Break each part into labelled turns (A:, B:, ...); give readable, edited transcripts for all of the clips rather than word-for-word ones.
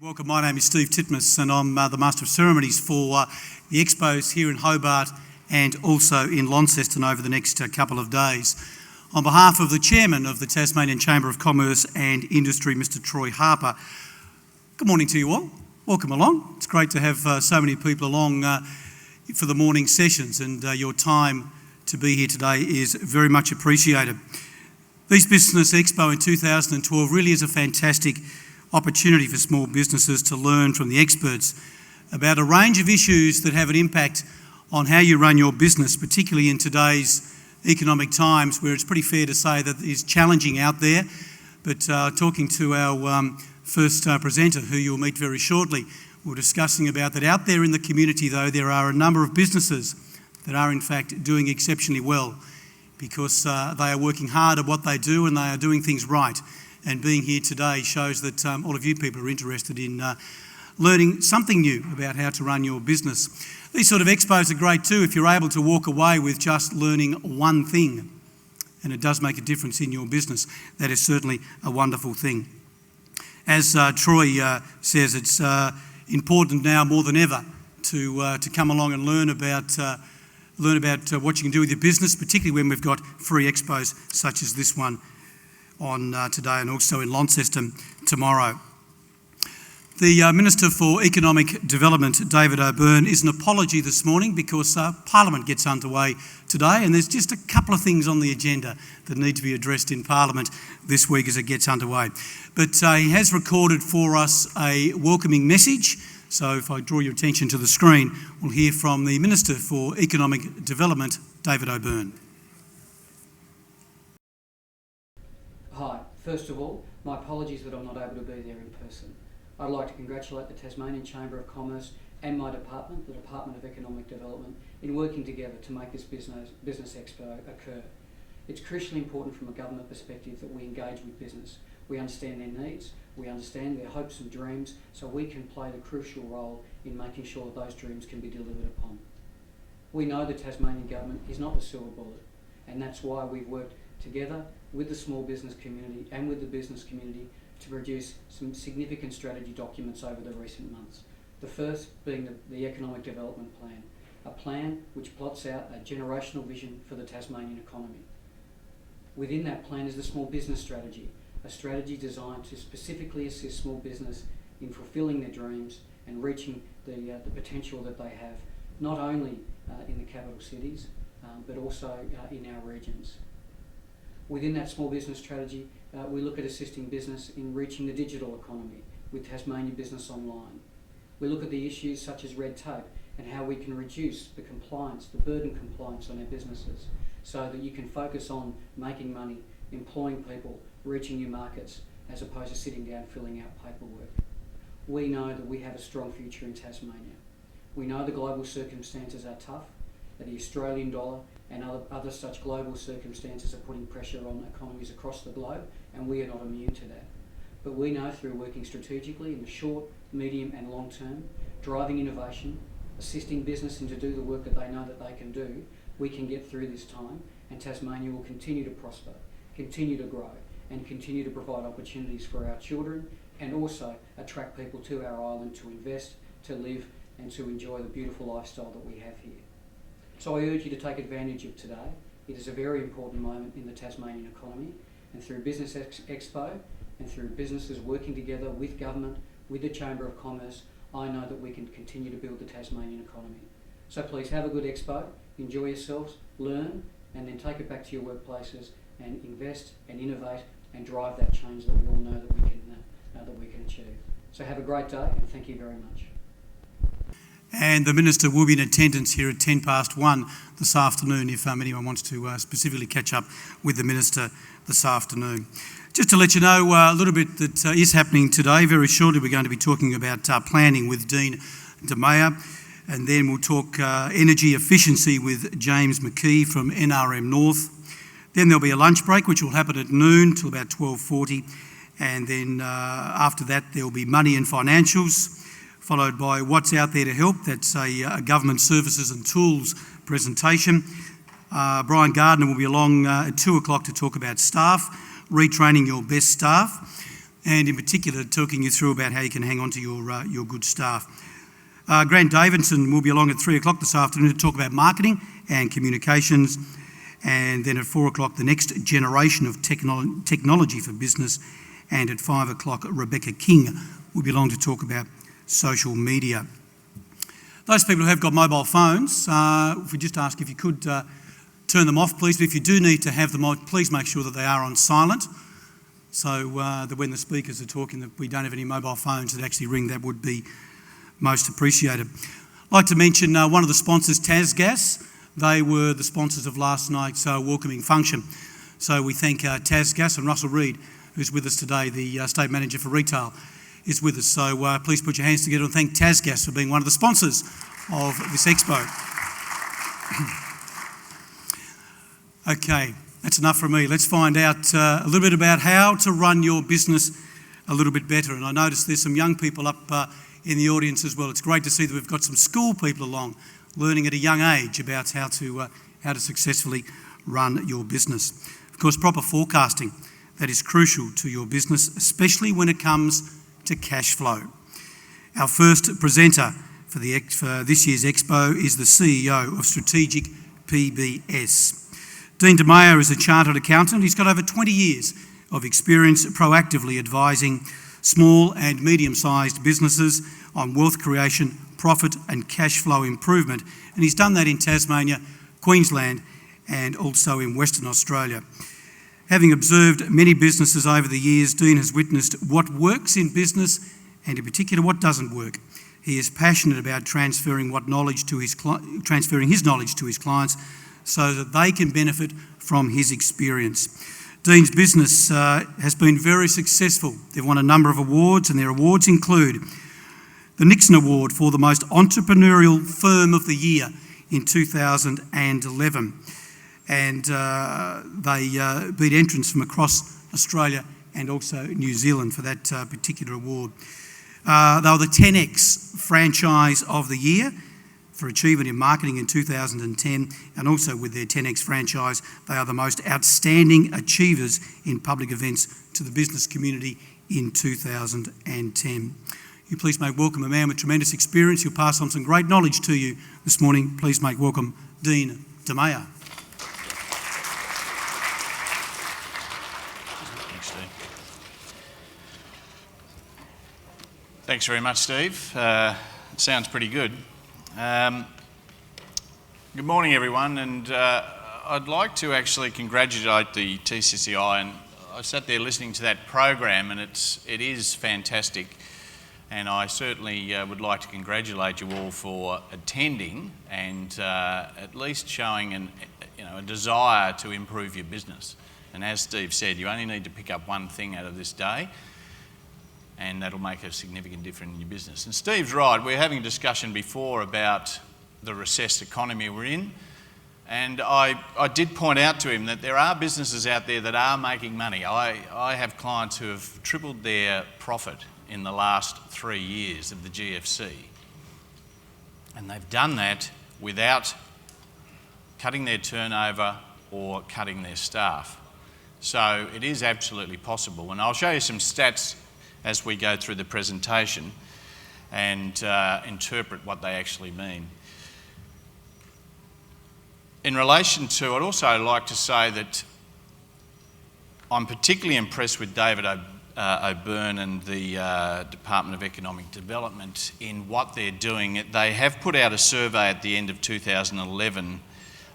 A: Welcome, my name is Steve Titmus and I'm the Master of Ceremonies for the Expos here in Hobart and also in Launceston over the next couple of days. On behalf of the Chairman of the Tasmanian Chamber of Commerce and Industry, Mr Troy Harper, good morning to you all. Welcome along. It's great to have so many people along for the morning sessions, and your time to be here today is very much appreciated. This Business Expo in 2012 really is a fantastic opportunity for small businesses to learn from the experts about a range of issues that have an impact on how you run your business, particularly in today's economic times where it's pretty fair to say that it's challenging out there. But talking to our first presenter, who you'll meet very shortly, we're discussing about that out there in the community, though, there are a number of businesses that are in fact doing exceptionally well because they are working hard at what they do and they are doing things right. And being here today shows that all of you people are interested in learning something new about how to run your business. These sort of expos are great too if you're able to walk away with just learning one thing, and it does make a difference in your business. That is certainly a wonderful thing. As Troy says, it's important now more than ever to come along and learn about what you can do with your business, particularly when we've got free expos such as this one on today and also in Launceston tomorrow. The Minister for Economic Development, David O'Byrne, is an apology this morning because Parliament gets underway today and there's just a couple of things on the agenda that need to be addressed in Parliament this week as it gets underway. But he has recorded for us a welcoming message. So if I draw your attention to the screen, we'll hear from the Minister for Economic Development, David O'Byrne.
B: Hi, first of all, my apologies that I'm not able to be there in person. I'd like to congratulate the Tasmanian Chamber of Commerce and my department, the Department of Economic Development, in working together to make this Business Expo occur. It's crucially important from a government perspective that we engage with business. We understand their needs, we understand their hopes and dreams, so we can play the crucial role in making sure that those dreams can be delivered upon. We know the Tasmanian government is not the silver bullet, and that's why we've worked together with the small business community and with the business community to produce some significant strategy documents over the recent months. The first being the Economic Development Plan, a plan which plots out a generational vision for the Tasmanian economy. Within that plan is the Small Business Strategy, a strategy designed to specifically assist small business in fulfilling their dreams and reaching the potential that they have, not only in the capital cities, but also in our regions. Within that small business strategy, we look at assisting business in reaching the digital economy with Tasmania Business Online. We look at the issues such as red tape and how we can reduce the burden compliance on our businesses so that you can focus on making money, employing people, reaching new markets, as opposed to sitting down filling out paperwork. We know that we have a strong future in Tasmania. We know the global circumstances are tough, that the Australian dollar and other such global circumstances are putting pressure on economies across the globe, and we are not immune to that. But we know through working strategically in the short, medium and long term, driving innovation, assisting business in to do the work that they know that they can do, we can get through this time, and Tasmania will continue to prosper, continue to grow and continue to provide opportunities for our children and also attract people to our island to invest, to live and to enjoy the beautiful lifestyle that we have here. So I urge you to take advantage of today. It is a very important moment in the Tasmanian economy, and through Business Expo and through businesses working together with government, with the Chamber of Commerce, I know that we can continue to build the Tasmanian economy. So please have a good expo, enjoy yourselves, learn, and then take it back to your workplaces and invest and innovate and drive that change that we all know that we can achieve. So have a great day and thank you very much.
A: And the Minister will be in attendance here at 1:10 this afternoon if anyone wants to specifically catch up with the Minister this afternoon. Just to let you know a little bit that is happening today, very shortly we're going to be talking about planning with Dean Demeyer, and then we'll talk energy efficiency with James McKee from NRM North. Then there'll be a lunch break which will happen at noon till about 12:40, and then after that there'll be money and financials, followed by What's Out There to Help. That's a government services and tools presentation. Brian Gardner will be along at 2 o'clock to talk about staff, retraining your best staff. and in particular talking you through about how you can hang on to your good staff. Grant Davidson will be along at 3 o'clock this afternoon to talk about marketing and communications, and then at 4 o'clock the next generation of technology for business, and at 5 o'clock Rebecca King will be along to talk about social media. Those people who have got mobile phones, if we just ask if you could turn them off, please. But if you do need to have them on, please make sure that they are on silent, so that when the speakers are talking that we don't have any mobile phones that actually ring. That would be most appreciated. I'd like to mention one of the sponsors, TasGas. They were the sponsors of last night's welcoming function. So we thank TasGas, and Russell Reid, who's with us today, the State Manager for Retail, is with us. So please put your hands together and thank TasGas for being one of the sponsors of this Expo. Okay, that's enough from me. Let's find out a little bit about how to run your business a little bit better. And I noticed there's some young people up in the audience as well. It's great to see that we've got some school people along, learning at a young age about how to successfully run your business. Of course, proper forecasting, that is crucial to your business, especially when it comes to cash flow. Our first presenter for this year's Expo is the CEO of Strategic PBS. Dean Demeyer is a chartered accountant. He's got over 20 years of experience proactively advising small and medium-sized businesses on wealth creation, profit and cash flow improvement, and he's done that in Tasmania, Queensland and also in Western Australia. Having observed many businesses over the years, Dean has witnessed what works in business and in particular what doesn't work. He is passionate about transferring his knowledge to his clients so that they can benefit from his experience. Dean's business has been very successful. They've won a number of awards, and their awards include the Nixon Award for the Most Entrepreneurial Firm of the Year in 2011. And they beat entrants from across Australia and also New Zealand for that particular award. They were the 10X Franchise of the Year for achievement in marketing in 2010, and also with their 10X franchise, they are the most outstanding achievers in public events to the business community in 2010. You please make welcome a man with tremendous experience. He'll pass on some great knowledge to you this morning. Please make welcome Dean Demeyer.
C: Thanks, Steve. Thanks very much, Steve. It sounds pretty good. Good morning, everyone, and I'd like to actually congratulate the TCCI. And I sat there listening to that program, and it is fantastic. And I certainly would like to congratulate you all for attending and at least showing a desire to improve your business. And as Steve said, you only need to pick up one thing out of this day, and that'll make a significant difference in your business. And Steve's right, we were having a discussion before about the recessed economy we're in, and I did point out to him that there are businesses out there that are making money. I have clients who have tripled their profit in the last 3 years of the GFC, and they've done that without cutting their turnover or cutting their staff. So it is absolutely possible, and I'll show you some stats as we go through the presentation and interpret what they actually mean. In relation to, I'd also like to say that I'm particularly impressed with David O'Byrne and the Department of Economic Development in what they're doing. They have put out a survey at the end of 2011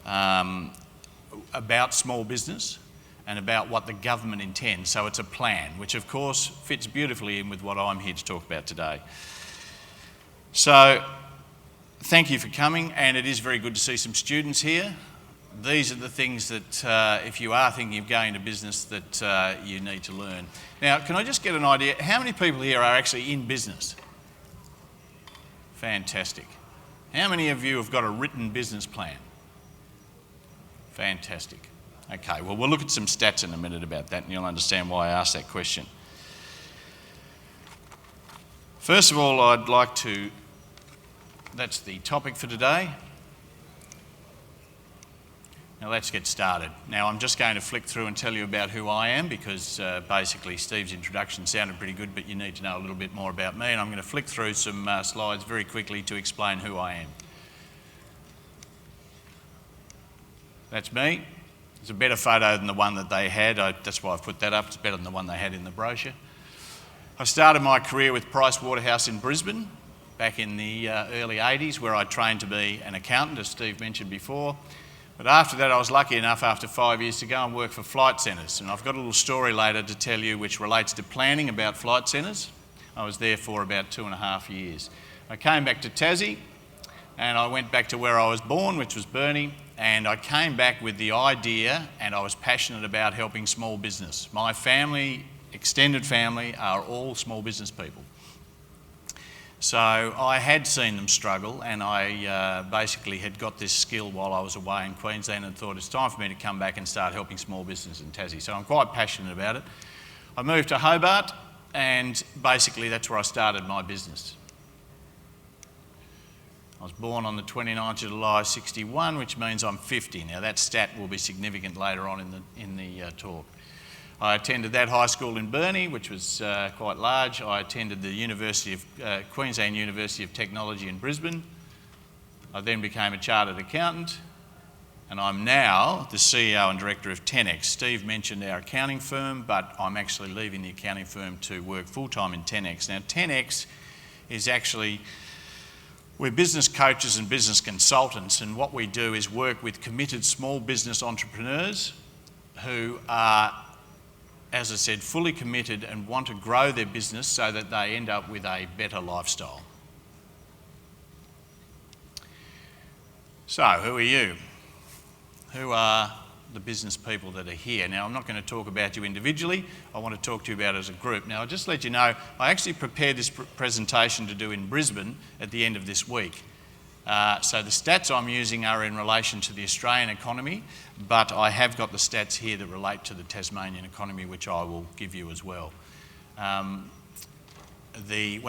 C: about small business and about what the government intends. So it's a plan, which of course fits beautifully in with what I'm here to talk about today. So thank you for coming, and it is very good to see some students here. These are the things that if you are thinking of going into business that you need to learn. Now, can I just get an idea, how many people here are actually in business? Fantastic. How many of you have got a written business plan? Fantastic. Okay, well, we'll look at some stats in a minute about that, and you'll understand why I asked that question. First of all, I'd like to, that's the topic for today. Now let's get started. Now I'm just going to flick through and tell you about who I am because basically Steve's introduction sounded pretty good, but you need to know a little bit more about me, and I'm going to flick through some slides very quickly to explain who I am. That's me. It's a better photo than the one that they had. That's why I've put that up. It's better than the one they had in the brochure. I started my career with Price Waterhouse in Brisbane back in the early 80s, where I trained to be an accountant, as Steve mentioned before. But after that, I was lucky enough after 5 years to go and work for flight centres. And I've got a little story later to tell you which relates to planning about flight centres. I was there for about 2.5 years. I came back to Tassie and I went back to where I was born, which was Burnie. And I came back with the idea, and I was passionate about helping small business. My family, extended family, are all small business people. So I had seen them struggle, and I basically had got this skill while I was away in Queensland and thought it's time for me to come back and start helping small business in Tassie. So I'm quite passionate about it. I moved to Hobart, and basically that's where I started my business. I was born on the 29th of July 61, which means I'm 50. Now that stat will be significant later on in the talk. I attended that high school in Burnie, which was quite large. I attended the Queensland University of Technology in Brisbane. I then became a chartered accountant, and I'm now the CEO and director of 10X. Steve mentioned our accounting firm, but I'm actually leaving the accounting firm to work full-time in 10X. Now 10X is actually, we're business coaches and business consultants, and what we do is work with committed small business entrepreneurs who are, as I said, fully committed and want to grow their business so that they end up with a better lifestyle. So, who are you? Who are the business people that are here? Now, I'm not going to talk about you individually. I want to talk to you about it as a group. Now, I'll just let you know, I actually prepared this presentation to do in Brisbane at the end of this week. So the stats I'm using are in relation to the Australian economy, but I have got the stats here that relate to the Tasmanian economy, which I will give you as well. When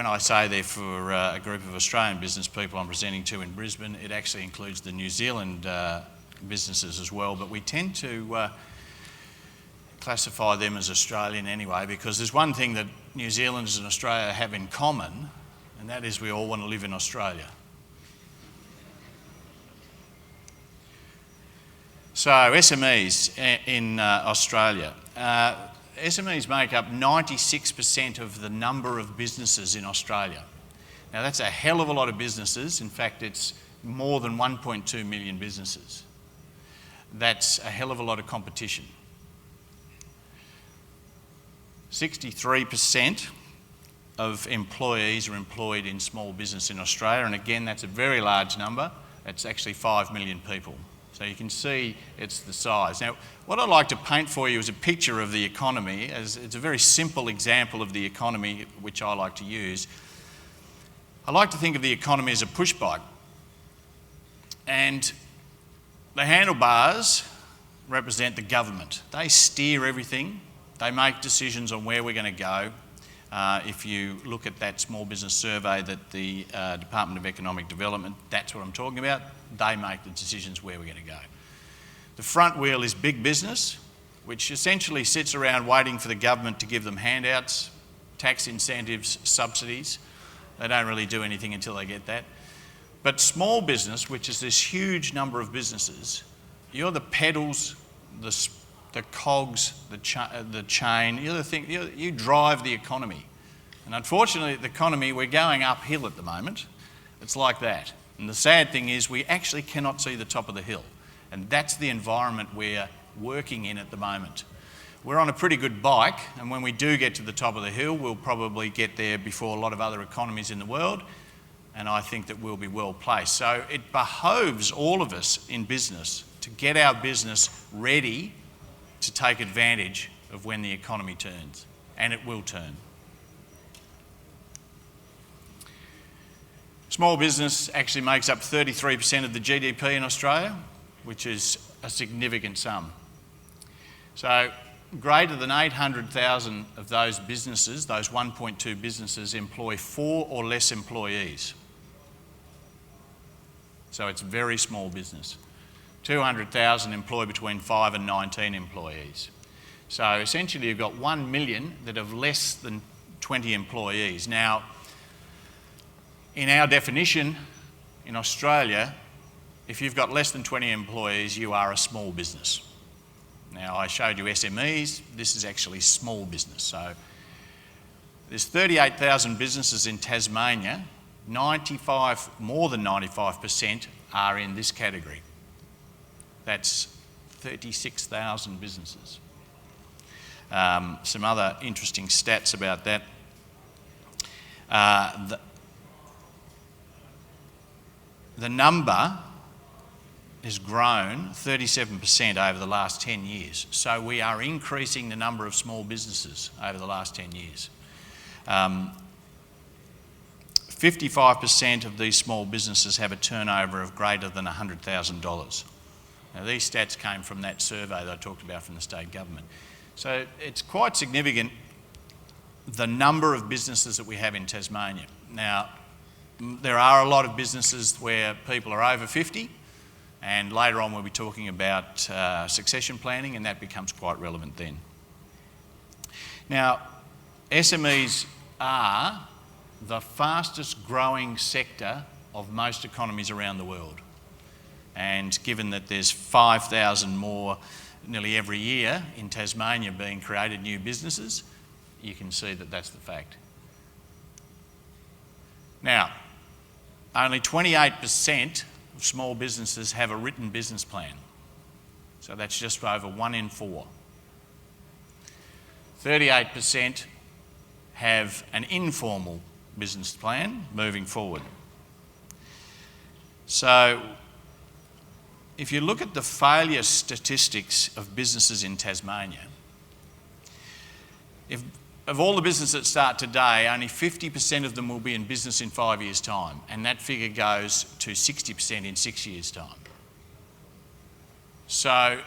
C: I say they're for a group of Australian business people I'm presenting to in Brisbane, it actually includes the New Zealand businesses as well, but we tend to classify them as Australian anyway, because there's one thing that New Zealanders and Australia have in common, and that is we all want to live in Australia. So SMEs in Australia. SMEs make up 96% of the number of businesses in Australia. Now that's a hell of a lot of businesses. In fact, it's more than 1.2 million businesses. That's a hell of a lot of competition. 63% of employees are employed in small business in Australia, and again, that's a very large number. It's actually 5 million people. So you can see it's the size. Now, what I'd like to paint for you is a picture of the economy. As it's a very simple example of the economy which I like to use. I like to think of the economy as a push bike. And the handlebars represent the government. They steer everything. They make decisions on where we're going to go. If you look at that small business survey that the Department of Economic Development, that's what I'm talking about. They make the decisions where we're going to go. The front wheel is big business, which essentially sits around waiting for the government to give them handouts, tax incentives, subsidies. They don't really do anything until they get that. But small business, which is this huge number of businesses, you're the pedals, the cogs, the chain, you're the thing, you drive the economy. And unfortunately, the economy, we're going uphill at the moment. It's like that. And the sad thing is we actually cannot see the top of the hill. And that's the environment we're working in at the moment. We're on a pretty good bike, and when we do get to the top of the hill, we'll probably get there before a lot of other economies in the world, and I think that we'll be well placed. So it behoves all of us in business to get our business ready to take advantage of when the economy turns, and it will turn. Small business actually makes up 33% of the GDP in Australia, which is a significant sum. So greater than 800,000 of those businesses, those 1.2 businesses, employ 4 or less employees. So it's very small business. 200,000 employ between 5 and 19 employees. So essentially you've got 1 million that have less than 20 employees. Now, in our definition in Australia, if you've got less than 20 employees, you are a small business. Now, I showed you SMEs, this is actually small business. So there's 38,000 businesses in Tasmania, more than 95% are in this category. That's 36,000 businesses. Some other interesting stats about that. The number has grown 37% over the last 10 years. So we are increasing the number of small businesses over the last 10 years. 55% of these small businesses have a turnover of greater than $100,000. Now, these stats came from that survey that I talked about from the state government. So it's quite significant, the number of businesses that we have in Tasmania. Now, there are a lot of businesses where people are over 50, and later on we'll be talking about succession planning, and that becomes quite relevant then. Now, SMEs are the fastest growing sector of most economies around the world. And given that there's 5,000 more nearly every year in Tasmania being created new businesses, you can see that that's the fact. Now, only 28% of small businesses have a written business plan. So that's just over 1 in 4. 38% have an informal business plan moving forward. So if you look at the failure statistics of businesses in Tasmania, of all the businesses that start today, only 50% of them will be in business in 5 years' time, and that figure goes to 60% in 6 years' time. So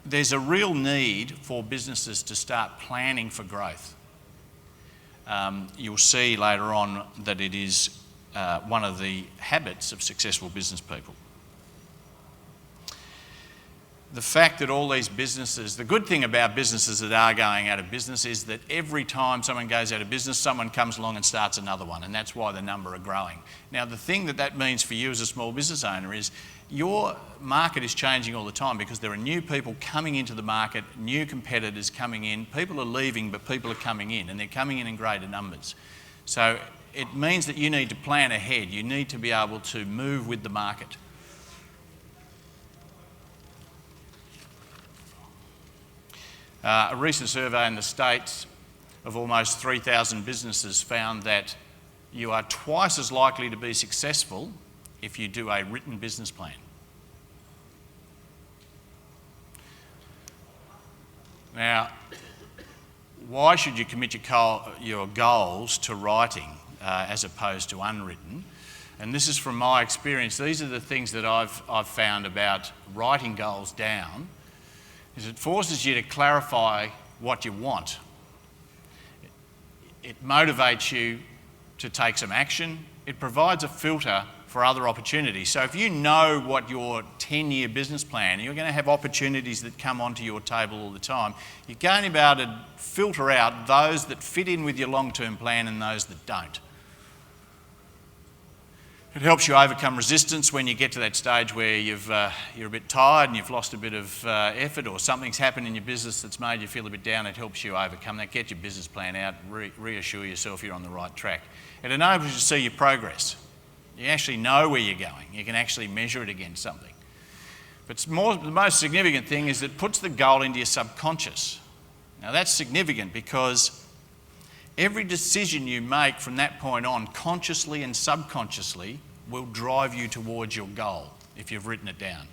C: there's a real need for businesses to start planning for growth. You'll see later on that it is one of the habits of successful business people. The fact that all these businesses, the good thing about businesses that are going out of business is that every time someone goes out of business, someone comes along and starts another one, and that's why the number are growing. Now, the thing that means for you as a small business owner is your market is changing all the time because there are new people coming into the market, new competitors coming in, people are leaving, but people are coming in, and they're coming in greater numbers. So it means that you need to plan ahead. You need to be able to move with the market. A recent survey in the States of almost 3,000 businesses found that you are twice as likely to be successful if you do a written business plan. Now, why should you commit your goals to writing as opposed to unwritten? And this is from my experience. These are the things that I've found about writing goals down. Is it forces you to clarify what you want. It motivates you to take some action. It provides a filter for other opportunities. So if you know what your 10-year business plan, you're going to have opportunities that come onto your table all the time. You're going to be able to filter out those that fit in with your long-term plan and those that don't. It helps you overcome resistance when you get to that stage where you're a bit tired and you've lost a bit of effort, or something's happened in your business that's made you feel a bit down. It helps you overcome that, get your business plan out, reassure yourself you're on the right track. It enables you to see your progress. You actually know where you're going. You can actually measure it against something. But the most significant thing is it puts the goal into your subconscious. Now that's significant because every decision you make from that point on, consciously and subconsciously, will drive you towards your goal if you've written it down.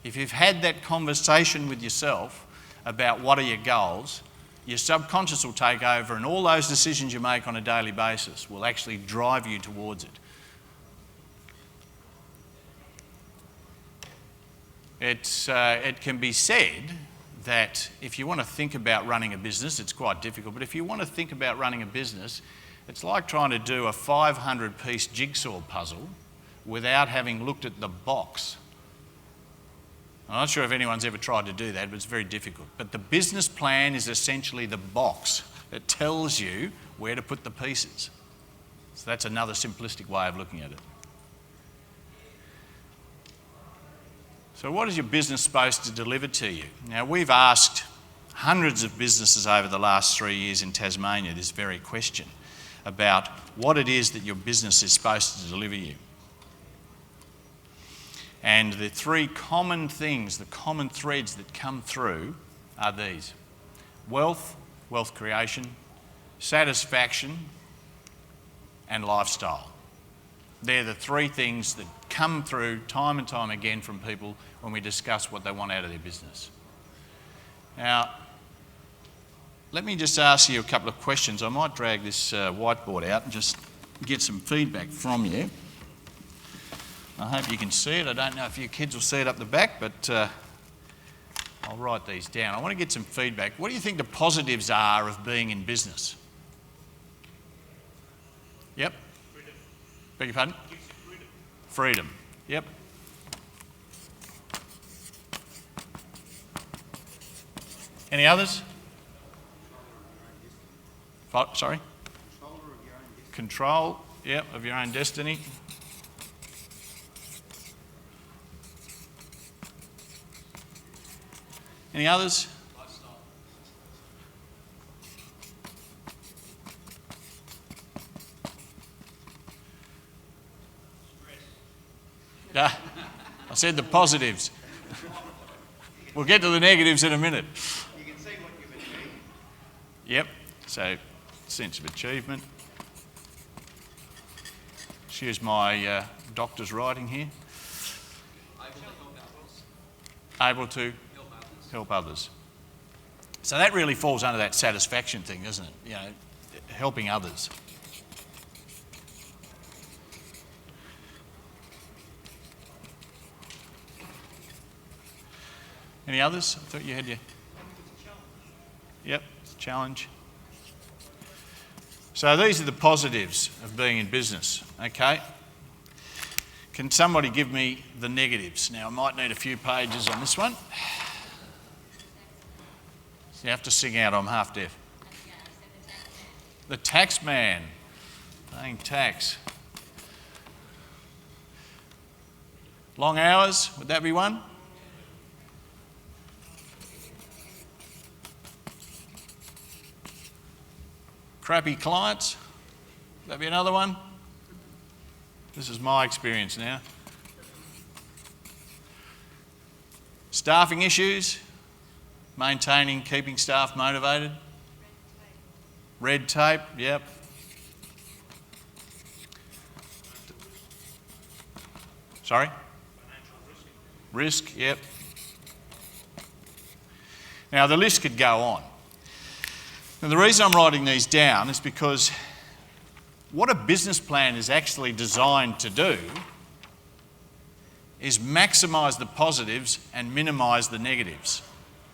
C: If you've had that conversation with yourself about what are your goals, your subconscious will take over, and all those decisions you make on a daily basis will actually drive you towards it. It can be said that if you want to think about running a business, it's quite difficult, but if you want to think about running a business, it's like trying to do a 500-piece jigsaw puzzle without having looked at the box I'm not sure if anyone's ever tried to do that, but it's very difficult. But the business plan is essentially the box. It tells you where to put the pieces. So that's another simplistic way of looking at it. So what is your business supposed to deliver to you? Now, we've asked hundreds of businesses over the last 3 years in Tasmania this very question about what it is that your business is supposed to deliver you. And the three common things, the common threads that come through are these: wealth, wealth creation, satisfaction, and lifestyle. They're the three things that come through time and time again from people when we discuss what they want out of their business. Now, let me just ask you a couple of questions. I might drag this whiteboard out and just get some feedback from you. I hope you can see it. I don't know if you kids will see it up the back, but I'll write these down. I want to get some feedback. What do you think the positives are of being in business? Yep. Freedom. Beg your pardon? Freedom. Yep. Any others? Sorry? Control, yep, of your own destiny. Any others? Lifestyle. Yeah, I said the positives. We'll get to the negatives in a minute.
D: You can see what you've achieved.
C: Yep, so sense of achievement. Here's my doctor's writing here. Able to help others. So that really falls under that satisfaction thing, doesn't it? You know, helping others. Any others? I thought you had your... Yep, it's a challenge. So these are the positives of being in business, okay? Can somebody give me the negatives? Now, I might need a few pages on this one. You have to sing out, I'm half deaf. The tax man, paying tax. Long hours, would that be one? Crappy clients, would that be another one? This is my experience now. Staffing issues, maintaining, keeping staff motivated. Red tape, yep. Sorry? Risk, yep. Now the list could go on. And the reason I'm writing these down is because what a business plan is actually designed to do is maximise the positives and minimise the negatives.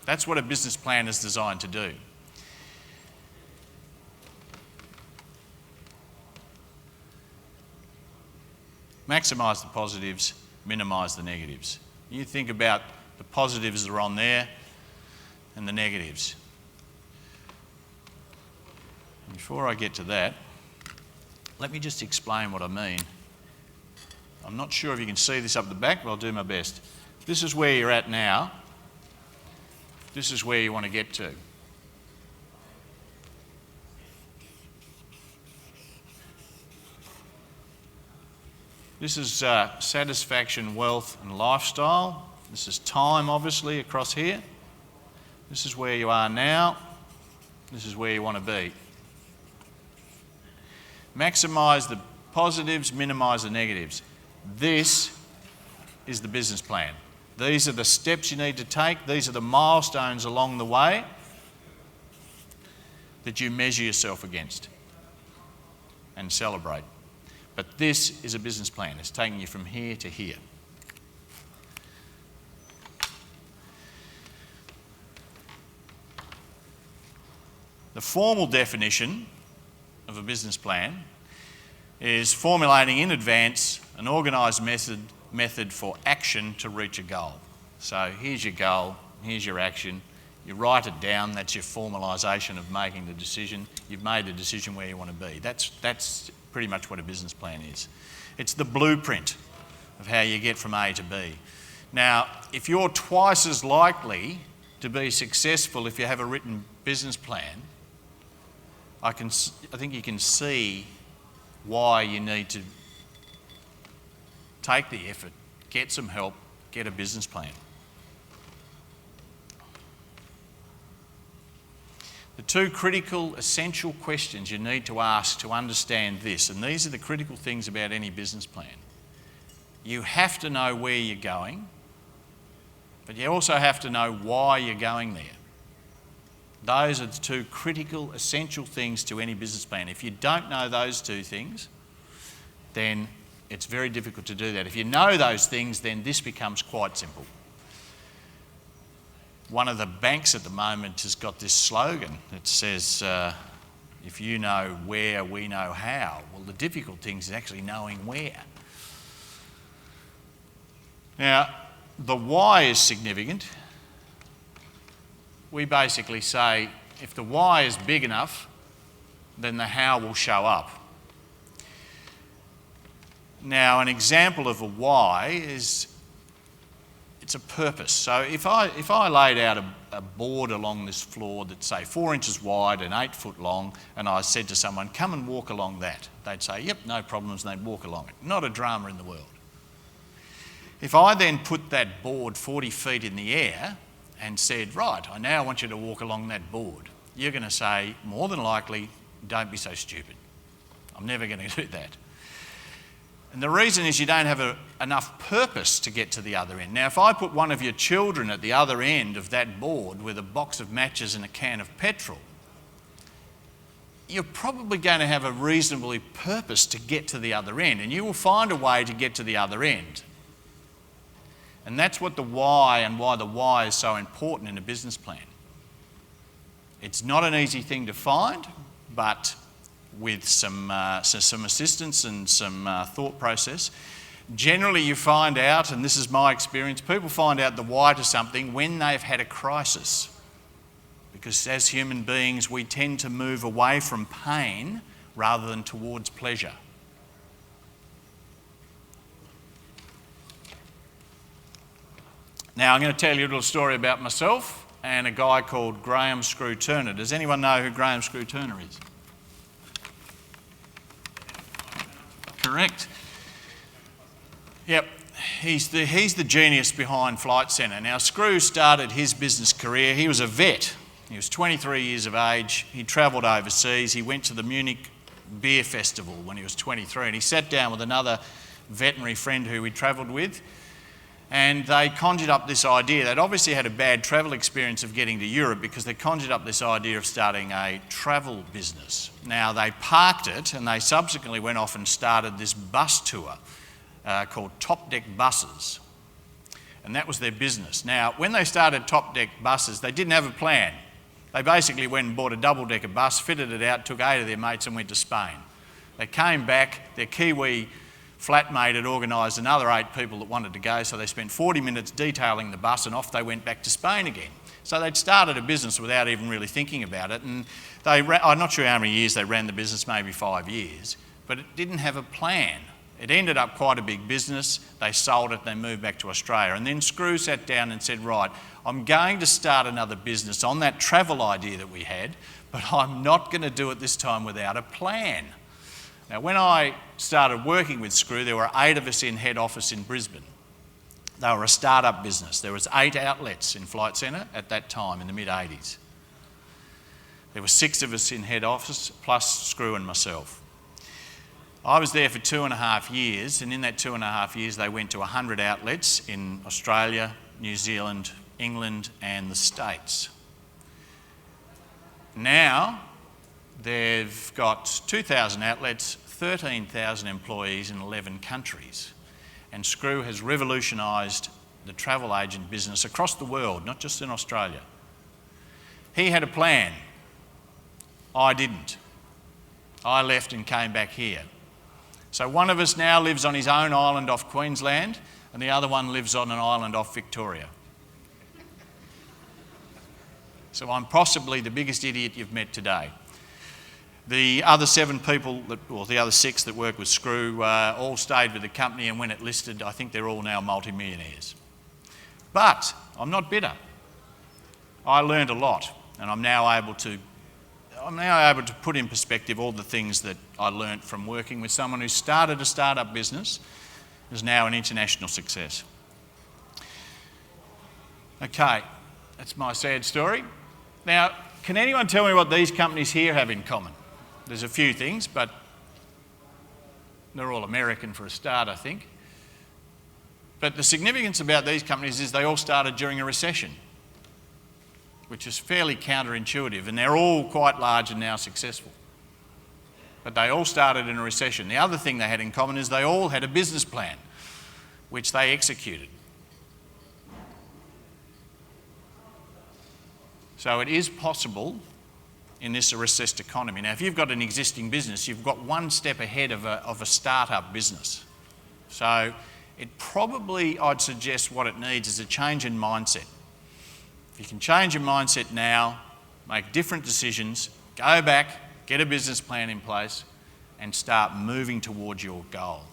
C: That's what a business plan is designed to do. Maximise the positives, minimise the negatives. You think about the positives that are on there and the negatives. Before I get to that, let me just explain what I mean. I'm not sure if you can see this up the back, but I'll do my best. This is where you're at now. This is where you want to get to. This is satisfaction, wealth and lifestyle. This is time, obviously, across here. This is where you are now. This is where you want to be. Maximise the positives, minimise the negatives. This is the business plan. These are the steps you need to take. These are the milestones along the way that you measure yourself against and celebrate. But this is a business plan. It's taking you from here to here. The formal definition of a business plan is formulating in advance an organised method for action to reach a goal. So here's your goal, here's your action. You write it down, that's your formalisation of making the decision. You've made the decision where you want to be. That's pretty much what a business plan is. It's the blueprint of how you get from A to B. Now, if you're twice as likely to be successful if you have a written business plan, I think you can see why you need to take the effort, get some help, get a business plan. The two critical, essential questions you need to ask to understand this, and these are the critical things about any business plan. You have to know where you're going, but you also have to know why you're going there. Those are the two critical, essential things to any business plan. If you don't know those two things, then it's very difficult to do that. If you know those things, then this becomes quite simple. One of the banks at the moment has got this slogan that says, if you know where, we know how. Well, the difficult thing is actually knowing where. Now, the why is significant. We basically say, if the why is big enough, then the how will show up. Now, an example of a why is, it's a purpose. So if I laid out a board along this floor that's, say, 4 inches wide and 8 foot long, and I said to someone, come and walk along that, they'd say, yep, no problems, and they'd walk along it. Not a drama in the world. If I then put that board 40 feet in the air and said, right, I now want you to walk along that board, you're going to say, more than likely, don't be so stupid. I'm never going to do that. And the reason is you don't have enough purpose to get to the other end. Now, if I put one of your children at the other end of that board with a box of matches and a can of petrol, you're probably going to have a reasonably purpose to get to the other end, and you will find a way to get to the other end. And that's what the why and why the why is so important in a business plan. It's not an easy thing to find, but with some assistance and some thought process, generally you find out, and this is my experience, people find out the why to something when they've had a crisis. Because as human beings, we tend to move away from pain rather than towards pleasure. Now, I'm going to tell you a little story about myself and a guy called Graham Screw Turner. Does anyone know who Graham Screw Turner is? Correct. Yep, he's the genius behind Flight Centre. Now, Screw started his business career. He was a vet. He was 23 years of age. He travelled overseas. He went to the Munich Beer Festival when he was 23, and he sat down with another veterinary friend who he travelled with, and they conjured up this idea. They'd obviously had a bad travel experience of getting to Europe because they conjured up this idea of starting a travel business. Now, they parked it and they subsequently went off and started this bus tour called Top Deck Buses. And that was their business. Now, when they started Top Deck Buses, they didn't have a plan. They basically went and bought a double-decker bus, fitted it out, took 8 of their mates and went to Spain. They came back, their Kiwi flatmate had organised another 8 people that wanted to go, so they spent 40 minutes detailing the bus and off they went back to Spain again. So they'd started a business without even really thinking about it, and I'm not sure how many years they ran the business, maybe 5 years, but it didn't have a plan. It ended up quite a big business. They sold it, they moved back to Australia, and then Screw sat down and said, right, I'm going to start another business on that travel idea that we had, but I'm not going to do it this time without a plan. Now, when I started working with Screw, there were 8 of us in head office in Brisbane. They were a start-up business. There was 8 outlets in Flight Centre at that time in the mid-80s. There were 6 of us in head office, plus Screw and myself. I was there for 2.5 years, and in that 2.5 years, they went to 100 outlets in Australia, New Zealand, England, and the States. Now, they've got 2,000 outlets, 13,000 employees in 11 countries. And Screw has revolutionised the travel agent business across the world, not just in Australia. He had a plan. I didn't. I left and came back here. So one of us now lives on his own island off Queensland, and the other one lives on an island off Victoria. So I'm possibly the biggest idiot you've met today. The other 7 people, the other 6 that work with Screw, all stayed with the company, and when it listed, I think they're all now multimillionaires. But I'm not bitter. I learned a lot, and I'm now able to put in perspective all the things that I learnt from working with someone who started a startup business, is now an international success. Okay, that's my sad story. Now, can anyone tell me what these companies here have in common? There's a few things, but they're all American for a start, I think. But the significance about these companies is they all started during a recession, which is fairly counterintuitive, and they're all quite large and now successful. But they all started in a recession. The other thing they had in common is they all had a business plan, which they executed. So it is possible in this recessed economy. Now, if you've got an existing business, you've got one step ahead of a startup business. So it probably, I'd suggest what it needs is a change in mindset. If you can change your mindset now, make different decisions, go back, get a business plan in place, and start moving towards your goal.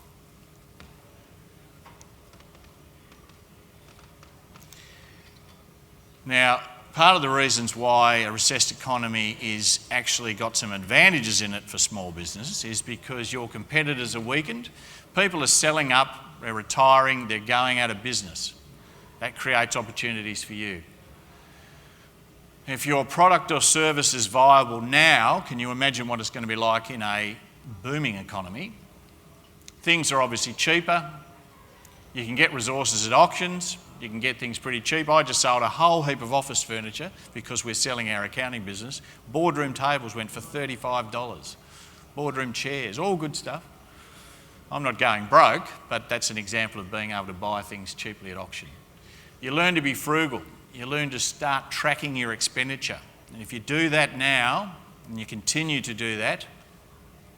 C: Now, part of the reasons why a recessed economy is actually got some advantages in it for small businesses is because your competitors are weakened, people are selling up, they're retiring, they're going out of business. That creates opportunities for you. If your product or service is viable now, can you imagine what it's going to be like in a booming economy? Things are obviously cheaper. You can get resources at auctions. You can get things pretty cheap. I just sold a whole heap of office furniture because we're selling our accounting business. Boardroom tables went for $35. Boardroom chairs, all good stuff. I'm not going broke, but that's an example of being able to buy things cheaply at auction. You learn to be frugal. You learn to start tracking your expenditure. And if you do that now, and you continue to do that,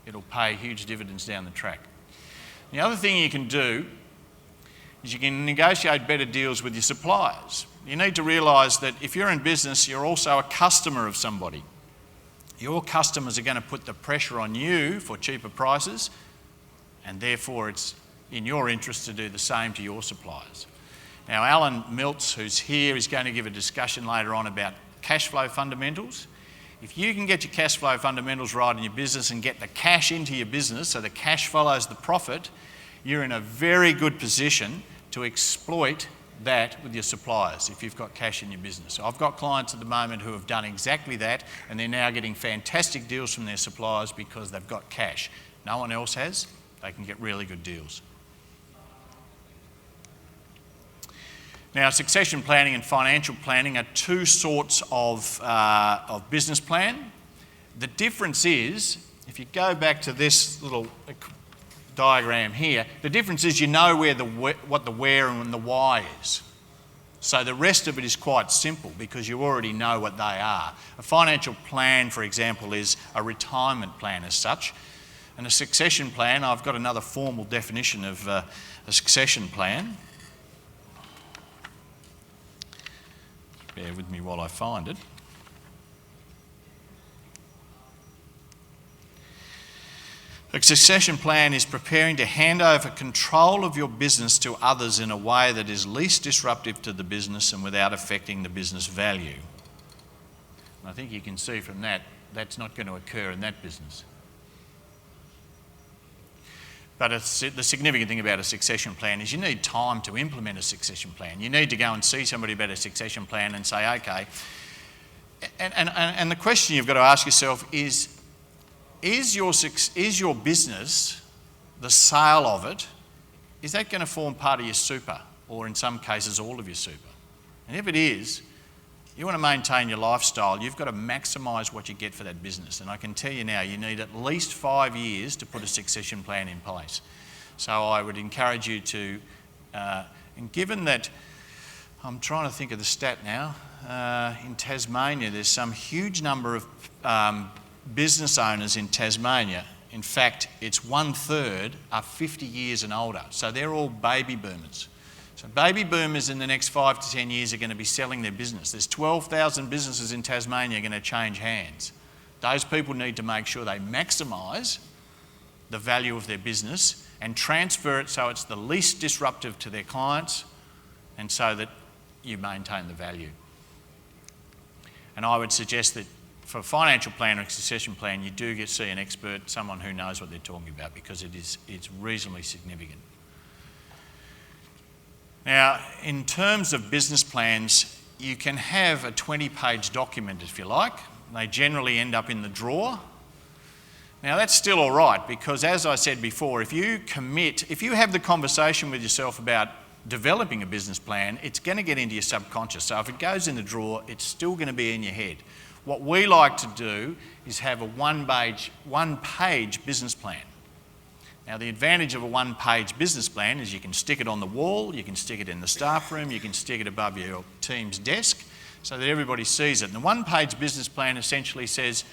C: it'll pay huge dividends down the track. The other thing you can do is you can negotiate better deals with your suppliers. You need to realise that if you're in business, you're also a customer of somebody. Your customers are going to put the pressure on you for cheaper prices, and therefore it's in your interest to do the same to your suppliers. Now, Alan Miltz, who's here, is going to give a discussion later on about cash flow fundamentals. If you can get your cash flow fundamentals right in your business and get the cash into your business so the cash follows the profit, you're in a very good position to exploit that with your suppliers if you've got cash in your business. So I've got clients at the moment who have done exactly that, and they're now getting fantastic deals from their suppliers because they've got cash. No one else has. They can get really good deals. Now, succession planning and financial planning are two sorts of business plan. The difference is, if you go back to this little diagram here, the difference is you know what the where and the why is. So the rest of it is quite simple because you already know what they are. A financial plan, for example, is a retirement plan as such. And a succession plan, I've got another formal definition of a succession plan. Bear with me while I find it. A succession plan is preparing to hand over control of your business to others in a way that is least disruptive to the business and without affecting the business value. And I think you can see from that, that's not going to occur in that business. But the significant thing about a succession plan is you need time to implement a succession plan. You need to go and see somebody about a succession plan and say, okay. And the question you've got to ask yourself is your business, the sale of it, is that going to form part of your super, or in some cases all of your super? And if it is, you want to maintain your lifestyle, you've got to maximise what you get for that business. And I can tell you now, you need at least 5 years to put a succession plan in place. So I would encourage you to, and given that, I'm trying to think of the stat now, in Tasmania there's some huge number of business owners in Tasmania. In fact, it's 1/3 are 50 years and older. So they're all baby boomers. So baby boomers in the next 5 to 10 years are going to be selling their business. There's 12,000 businesses in Tasmania going to change hands. Those people need to make sure they maximise the value of their business and transfer it so it's the least disruptive to their clients and so that you maintain the value. And I would suggest that for a financial plan or a succession plan, you do see an expert, someone who knows what they're talking about, because it's reasonably significant. Now, in terms of business plans, you can have a 20-page document if you like. They generally end up in the drawer. Now, that's still all right, because as I said before, if you have the conversation with yourself about developing a business plan, it's going to get into your subconscious. So if it goes in the drawer, it's still going to be in your head. What we like to do is have a one-page business plan. Now, the advantage of a one-page business plan is you can stick it on the wall, you can stick it in the staff room, you can stick it above your team's desk so that everybody sees it. And the one-page business plan essentially says,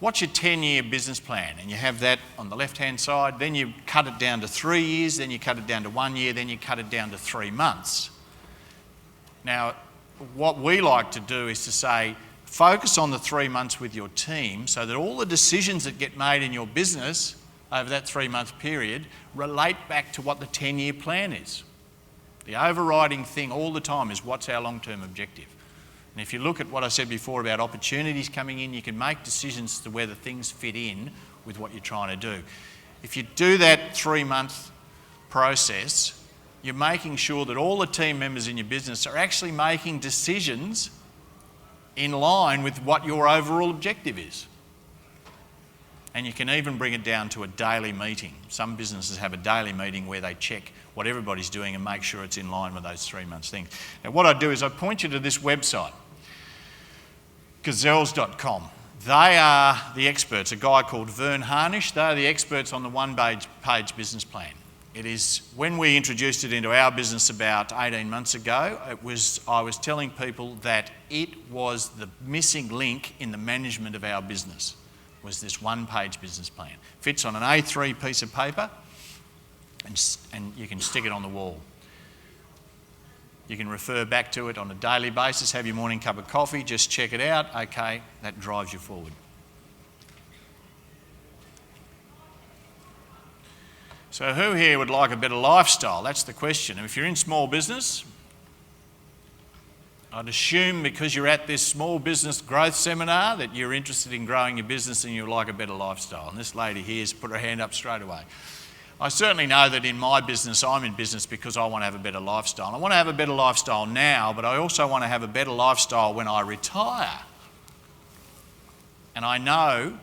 C: what's your 10-year business plan? And you have that on the left-hand side, then you cut it down to 3 years, then you cut it down to 1 year, then you cut it down to 3 months. Now, what we like to do is to say, focus on the 3 months with your team so that all the decisions that get made in your business over that 3-month period relate back to what the 10-year plan is. The overriding thing all the time is what's our long-term objective. And if you look at what I said before about opportunities coming in, you can make decisions as to whether things fit in with what you're trying to do. If you do that 3-month process, you're making sure that all the team members in your business are actually making decisions in line with what your overall objective is. And you can even bring it down to a daily meeting. Some businesses have a daily meeting where they check what everybody's doing and make sure it's in line with those 3 months things. Now, what I do is I point you to this website, gazelles.com. They are the experts, a guy called Vern Harnish. They are the experts on the one-page business plan. It is, when we introduced it into our business about 18 months ago, I was telling people that it was the missing link in the management of our business, was this one-page business plan. Fits on an A3 piece of paper and you can stick it on the wall. You can refer back to it on a daily basis, have your morning cup of coffee, just check it out. Okay, that drives you forward. So who here would like a better lifestyle? That's the question. And if you're in small business, I'd assume because you're at this small business growth seminar that you're interested in growing your business and you'd like a better lifestyle. And this lady here has put her hand up straight away. I certainly know that in my business, I'm in business because I want to have a better lifestyle. I want to have a better lifestyle now, but I also want to have a better lifestyle when I retire. And I know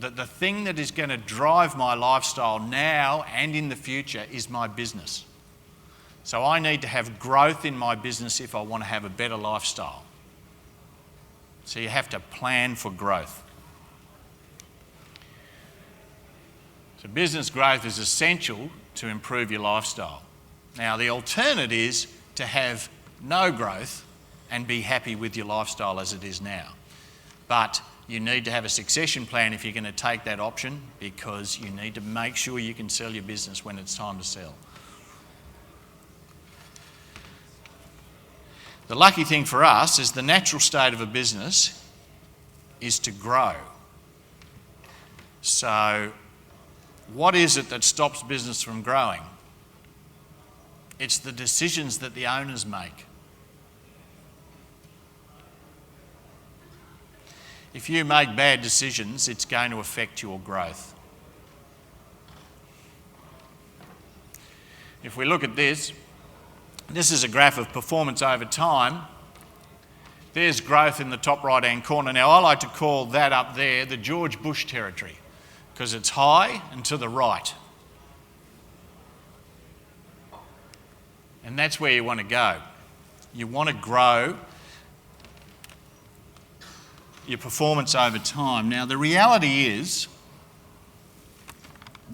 C: that the thing that is going to drive my lifestyle now and in the future is my business. So I need to have growth in my business if I want to have a better lifestyle. So you have to plan for growth. So business growth is essential to improve your lifestyle. Now, the alternative is to have no growth and be happy with your lifestyle as it is now. But you need to have a succession plan if you're going to take that option, because you need to make sure you can sell your business when it's time to sell. The lucky thing for us is the natural state of a business is to grow. So what is it that stops business from growing? It's the decisions that the owners make. If you make bad decisions, it's going to affect your growth. If we look at this, this is a graph of performance over time. There's growth in the top right-hand corner. Now, I like to call that up there the George Bush territory, because it's high and to the right. And that's where you want to go. You want to grow your performance over time. Now, the reality is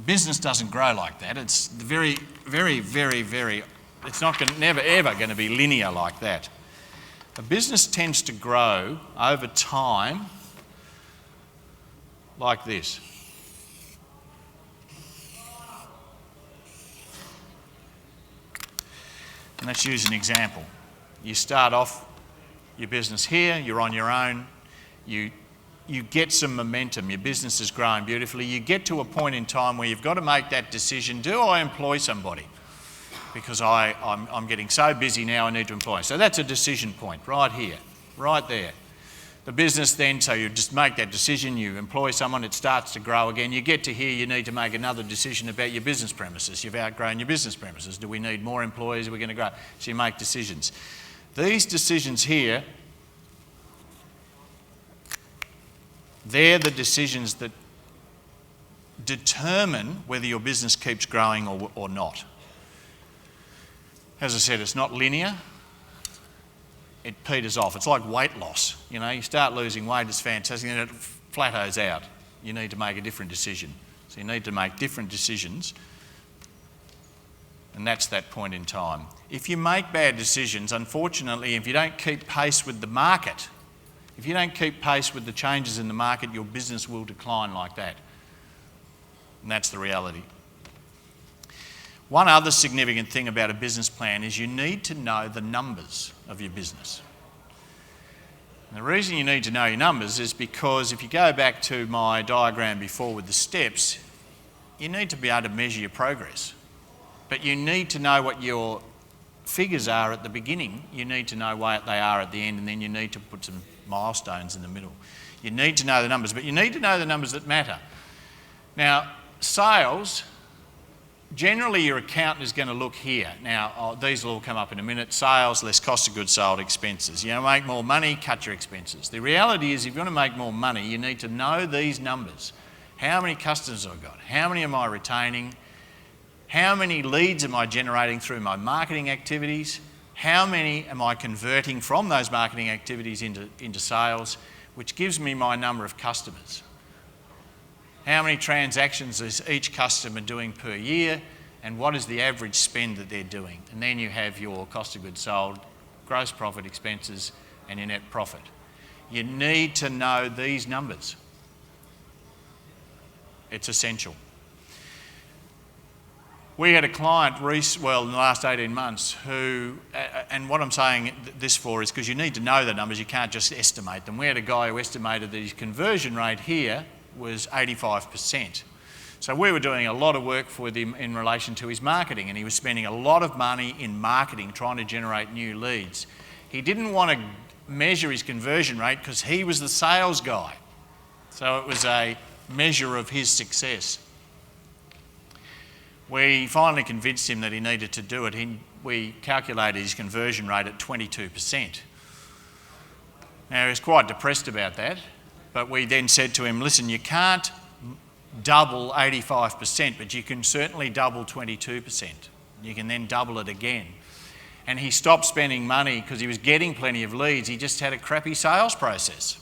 C: business doesn't grow like that. It's very, very, very, very, it's not never ever going to be linear like that. A business tends to grow over time like this. And let's use an example. You start off your business here, you're on your own, you get some momentum, your business is growing beautifully, you get to a point in time where you've got to make that decision, do I employ somebody? Because I'm getting so busy now, I need to employ. So that's a decision point right here, right there. The business then, so you just make that decision, you employ someone, it starts to grow again. You get to here, you need to make another decision about your business premises. You've outgrown your business premises. Do we need more employees? Are we going to grow? So you make decisions. These decisions here, they're the decisions that determine whether your business keeps growing or not. As I said, it's not linear. It peters off. It's like weight loss. You start losing weight, it's fantastic, and then it plateaus out. You need to make a different decision. So you need to make different decisions, and that's that point in time. If you make bad decisions, unfortunately, if you don't keep pace with the market, if you don't keep pace with the changes in the market, your business will decline like that. And that's the reality. One other significant thing about a business plan is you need to know the numbers of your business. And the reason you need to know your numbers is because if you go back to my diagram before with the steps, you need to be able to measure your progress. But you need to know what your figures are at the beginning, you need to know what they are at the end, and then you need to put some milestones in the middle. You need to know the numbers, but you need to know the numbers that matter. Now, sales, generally your accountant is going to look here. Now, these will all come up in a minute. Sales, less cost of goods sold, expenses. You make more money, cut your expenses. The reality is if you want to make more money, you need to know these numbers. How many customers have I got? How many am I retaining? How many leads am I generating through my marketing activities? How many am I converting from those marketing activities into sales, which gives me my number of customers? How many transactions is each customer doing per year, and what is the average spend that they're doing? And then you have your cost of goods sold, gross profit, expenses, and your net profit. You need to know these numbers. It's essential. We had a client, in the last 18 months, who, and what I'm saying this for is because you need to know the numbers, you can't just estimate them. We had a guy who estimated that his conversion rate here was 85%. So we were doing a lot of work with him in relation to his marketing, and he was spending a lot of money in marketing trying to generate new leads. He didn't want to measure his conversion rate because he was the sales guy. So it was a measure of his success. We finally convinced him that he needed to do it. We calculated his conversion rate at 22%. Now, he was quite depressed about that, but we then said to him, listen, you can't double 85%, but you can certainly double 22%. You can then double it again. And he stopped spending money because he was getting plenty of leads. He just had a crappy sales process.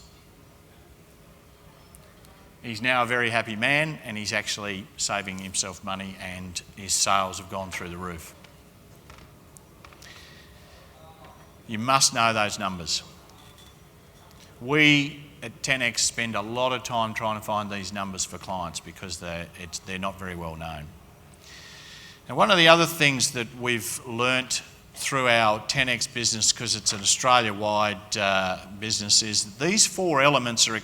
C: He's now a very happy man, and he's actually saving himself money, and his sales have gone through the roof. You must know those numbers. We at 10X spend a lot of time trying to find these numbers for clients because they're not very well known. Now, one of the other things that we've learnt through our 10X business, because it's an Australia-wide business, is that these four elements are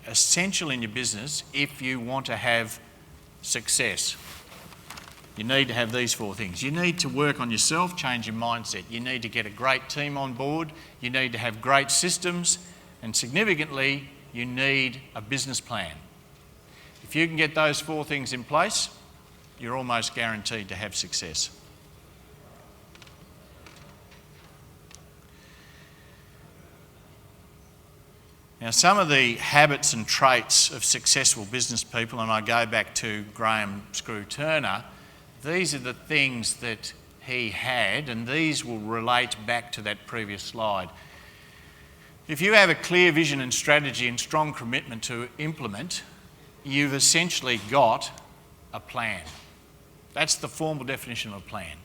C: essential in your business if you want to have success. You need to have these four things. You need to work on yourself, change your mindset. You need to get a great team on board. You need to have great systems. And significantly, you need a business plan. If you can get those four things in place, you're almost guaranteed to have success. Now, some of the habits and traits of successful business people, and I go back to Graham Screw Turner, these are the things that he had, and these will relate back to that previous slide. If you have a clear vision and strategy and strong commitment to implement, you've essentially got a plan. That's the formal definition of a plan.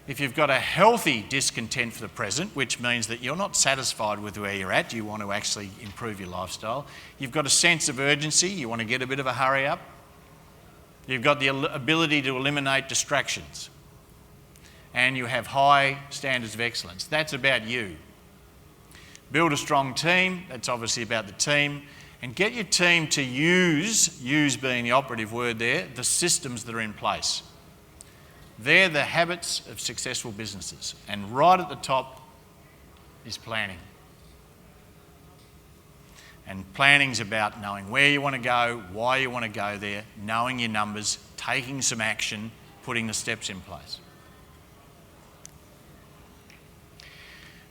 C: If you've got a healthy discontent for the present, which means that you're not satisfied with where you're at, you want to actually improve your lifestyle. You've got a sense of urgency, you want to get a bit of a hurry up. You've got the ability to eliminate distractions. and you have high standards of excellence. That's about you. Build a strong team, that's obviously about the team, and get your team to use being the operative word there, the systems that are in place. They're the habits of successful businesses, and right at the top is planning. And planning's about knowing where you want to go, why you want to go there, knowing your numbers, taking some action, putting the steps in place.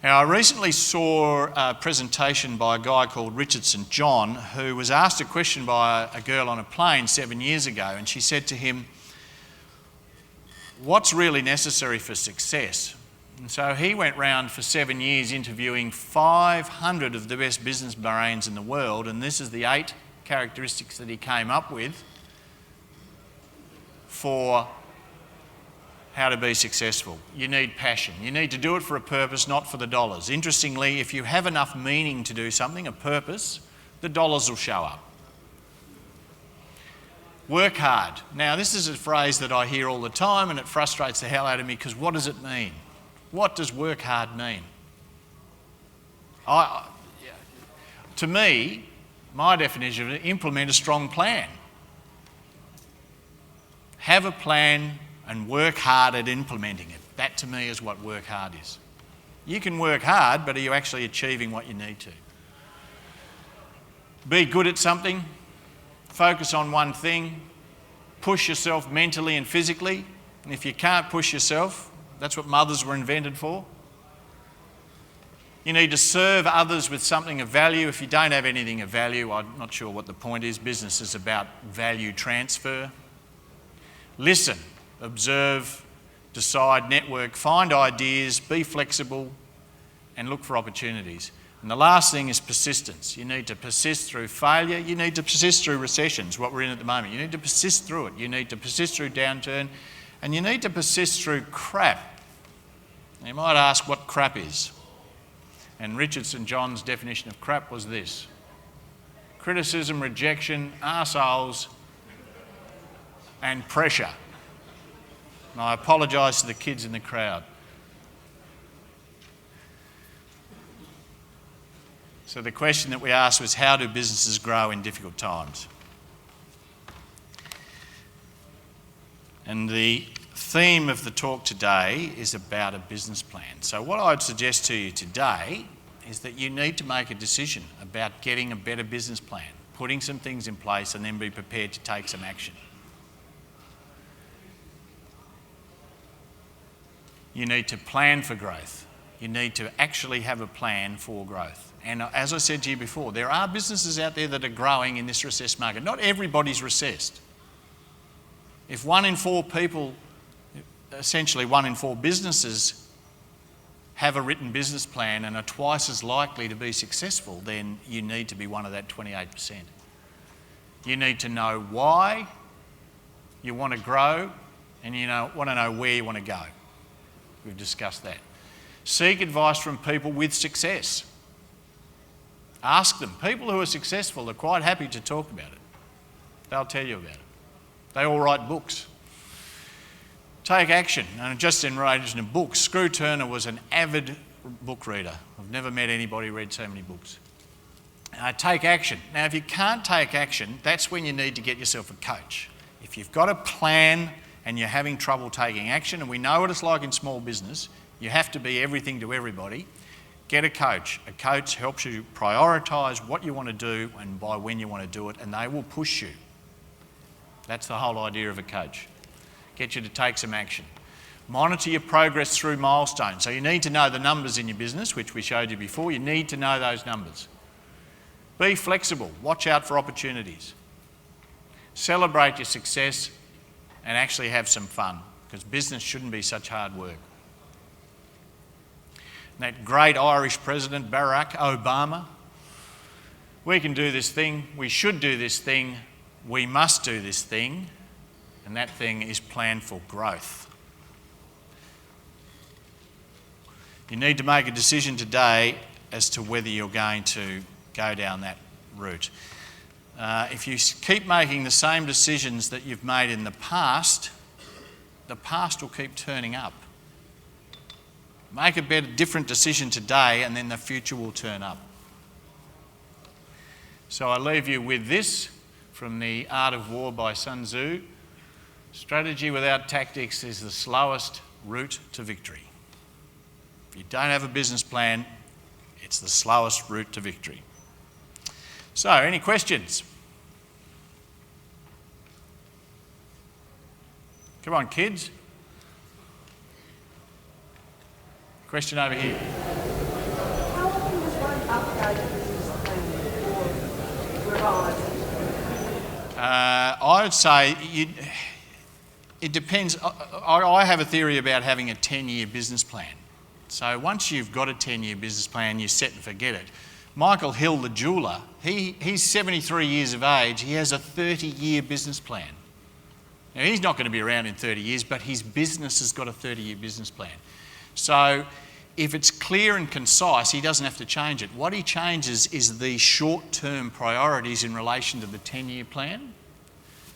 C: Now, I recently saw a presentation by a guy called Richard St. John, who was asked a question by a girl on a plane 7 years ago, and she said to him, "What's really necessary for success?" And so he went round for 7 years interviewing 500 of the best business brains in the world, and this is the 8 characteristics that he came up with for how to be successful. You need passion. You need to do it for a purpose, not for the dollars. Interestingly, if you have enough meaning to do something, a purpose, the dollars will show up. Work hard. Now, this is a phrase that I hear all the time, and it frustrates the hell out of me, because what does it mean? What does work hard mean? To me, my definition of it, implement a strong plan. Have a plan and work hard at implementing it. That to me is what work hard is. You can work hard, but are you actually achieving what you need to? Be good at something, focus on one thing, push yourself mentally and physically, and if you can't push yourself, that's what mothers were invented for. You need to serve others with something of value. If you don't have anything of value, I'm not sure what the point is. Business is about value transfer. Listen, observe, decide, network, find ideas, be flexible, and look for opportunities. And the last thing is persistence. You need to persist through failure. You need to persist through recessions, what we're in at the moment. You need to persist through it. You need to persist through downturn, and you need to persist through crap. You might ask what crap is. And Richard St. John's definition of crap was this: criticism, rejection, arseholes, and pressure. And I apologise to the kids in the crowd. So the question that we asked was, how do businesses grow in difficult times? And the theme of the talk today is about a business plan. So what I'd suggest to you today is that you need to make a decision about getting a better business plan, putting some things in place, and then be prepared to take some action. You need to plan for growth. You need to actually have a plan for growth. And as I said to you before, there are businesses out there that are growing in this recessed market. Not everybody's recessed. If 1 in 4 people, essentially 1 in 4 businesses, have a written business plan and are twice as likely to be successful, then you need to be one of that 28%. You need to know why you want to grow, and you want to know where you want to go. We've discussed that. Seek advice from people with success. Ask them. People who are successful are quite happy to talk about it. They'll tell you about it. They all write books. Take action. And just in relation to books, Screw Turner was an avid book reader. I've never met anybody who read so many books. Take action. Now, if you can't take action, that's when you need to get yourself a coach. If you've got a plan and you're having trouble taking action, and we know what it's like in small business, you have to be everything to everybody, get a coach. A coach helps you prioritise what you want to do and by when you want to do it, and they will push you. That's the whole idea of a coach. Get you to take some action. Monitor your progress through milestones. So you need to know the numbers in your business, which we showed you before. You need to know those numbers. Be flexible. Watch out for opportunities. Celebrate your success and actually have some fun, because business shouldn't be such hard work. That great Irish president, Barack Obama, we can do this thing, we should do this thing, we must do this thing, and that thing is plan for growth. You need to make a decision today as to whether you're going to go down that route. If you keep making the same decisions that you've made in the past will keep turning up. Make a better, different decision today, and then the future will turn up. So I leave you with this from The Art of War by Sun Tzu. Strategy without tactics is the slowest route to victory. If you don't have a business plan, it's the slowest route to victory. So, any questions? Come on, kids. Question over here.
E: How often does one update a business plan or revise it?
C: I would say it depends. I have a theory about having a 10-year business plan. So once you've got a 10-year business plan, you set and forget it. Michael Hill, the jeweller, he's 73 years of age. He has a 30-year business plan. Now, he's not going to be around in 30 years, but his business has got a 30-year business plan. So if it's clear and concise, he doesn't have to change it. What he changes is the short-term priorities in relation to the 10-year plan.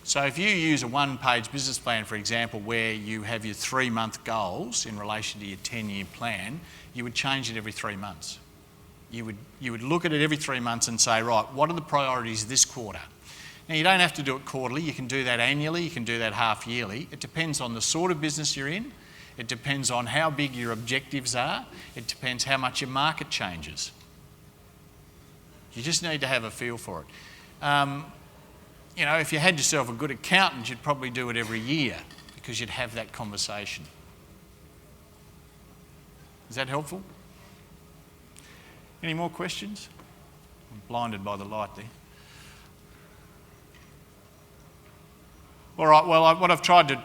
C: So if you use a one-page business plan, for example, where you have your 3-month goals in relation to your 10-year plan, you would change it every 3 months. You would look at it every 3 months and say, right, what are the priorities this quarter? Now, you don't have to do it quarterly. You can do that annually. You can do that half-yearly. It depends on the sort of business you're in. It depends on how big your objectives are. It depends how much your market changes. You just need to have a feel for it. You know, if you had yourself a good accountant, you'd probably do it every year because you'd have that conversation. Is that helpful? Any more questions? I'm blinded by the light there. All right, well, what I've tried to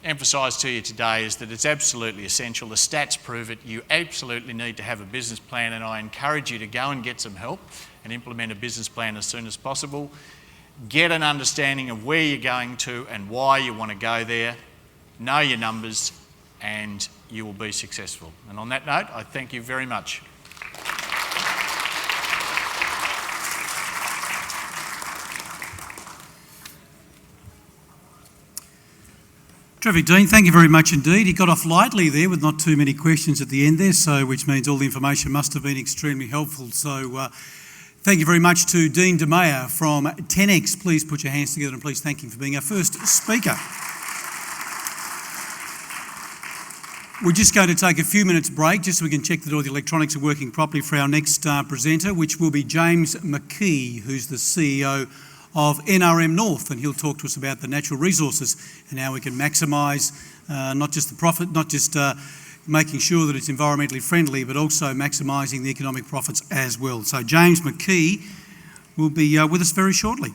C: emphasise to you today is that it's absolutely essential. The stats prove it. You absolutely need to have a business plan, and I encourage you to go and get some help and implement a business plan as soon as possible. Get an understanding of where you're going to and why you want to go there. Know your numbers, and you will be successful. And on that note, I thank you very much.
A: Terrific, Dean. Thank you very much indeed. He got off lightly there with not too many questions at the end there, so which means all the information must have been extremely helpful. So thank you very much to Dean Demeyer from 10X. Please put your hands together and please thank him for being our first speaker. We're just going to take a few minutes break just so we can check that all the electronics are working properly for our next presenter, which will be James McKee, who's the CEO of NRM North, and he'll talk to us about the natural resources and how we can maximise not just the profit, not just making sure that it's environmentally friendly, but also maximising the economic profits as well. So James McKee will be with us very shortly.